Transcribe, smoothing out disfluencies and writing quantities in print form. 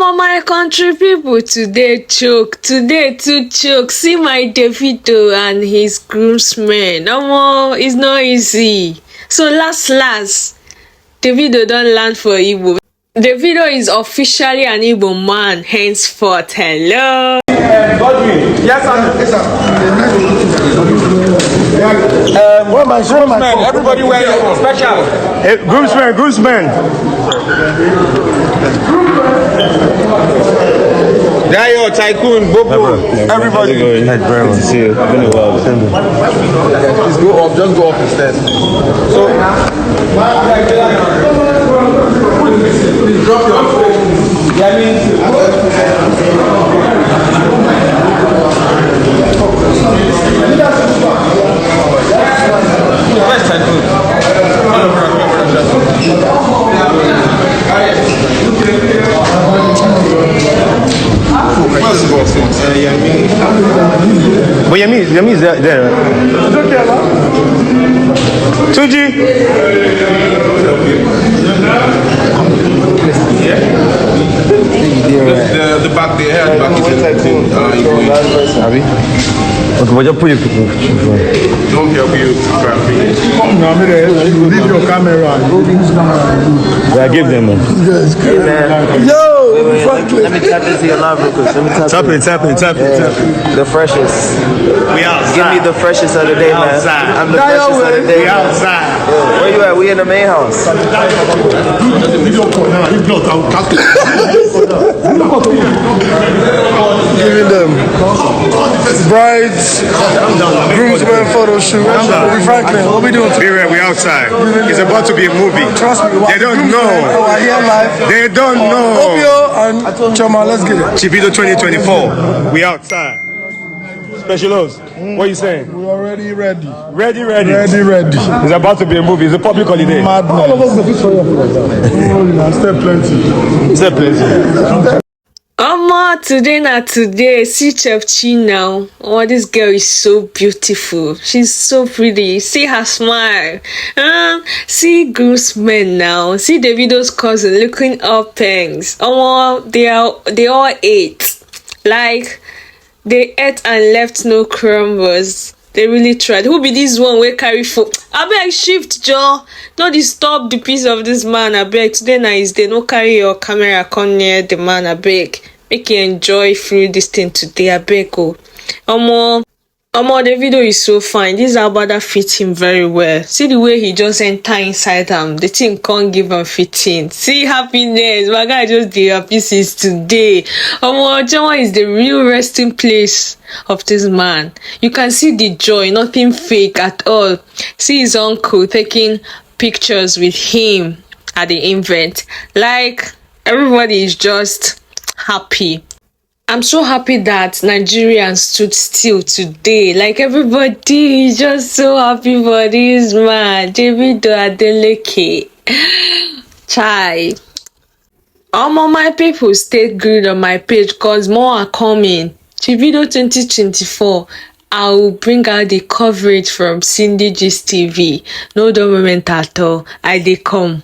My country people today choke. Today to choke. See my Davido and his groomsmen. It's not easy. So last, Davido don't land for Igbo. Davido is officially an Igbo man henceforth. Hello. Godwin. Yes, sir. Groomsmen, everybody wear your special. Hey, groomsmen. Dayo, Tycoon, Bobo, everybody. Good to see you. Been a while. Just go up instead. So, please drop your phone. Where's Tycoon? But Yami is there. Tuji. The back there, the back is Okay, but just put your people. don't help you. Leave your camera. Yeah, give them, man. Yo! Let me tap into your live real quick. Let me tap Tap it. The freshest. We outside. Give me the freshest of the day, man. Outside. I'm the freshest of the day. We outside. Yeah. Where you at? We in the main house. Giving them brides, groomsmen photo shoot. Franklin, what we doing today? We outside. It's about to be a movie. Trust me, They don't know. Our here live. They don't know. Obio and Chioma, let's get it. Davido 2024. We outside. Special host, what are you saying? We're already ready. Ready. It's It's about to be a movie. It's a public holiday. madness. All of us go fit for you. Stay plenty. It's a place. Today, see Chef Chi now. This girl is so beautiful. She's so pretty. See her smile. See groomsmen now. See Davido's cousin looking up things. They all ate. Like, they ate and left no crumbs. They really tried. Who be this one wey carry phone? Abeg shift jaw. No disturb the peace of this man. Abeg today na his day. No carry your camera come near the man. Abeg make you enjoy through this thing today. Abeg o. Davido is so fine. This agbada fit him very well. See the way he just enter inside am. The thing can't give him fitting. See happiness. My guy just dey happy since today. Chioma is the real resting place of this man. You can see the joy, nothing fake at all. See his uncle taking pictures with him at the event. Like, everybody is just happy. I'm so happy that Nigerians stood still today. Like, everybody is just so happy for this man, Davido Adeleke. Chai. My people stay glued on my page because more are coming. Davido 2024. I will bring out the coverage from Cindy Gist TV. No moment at all. I dey come.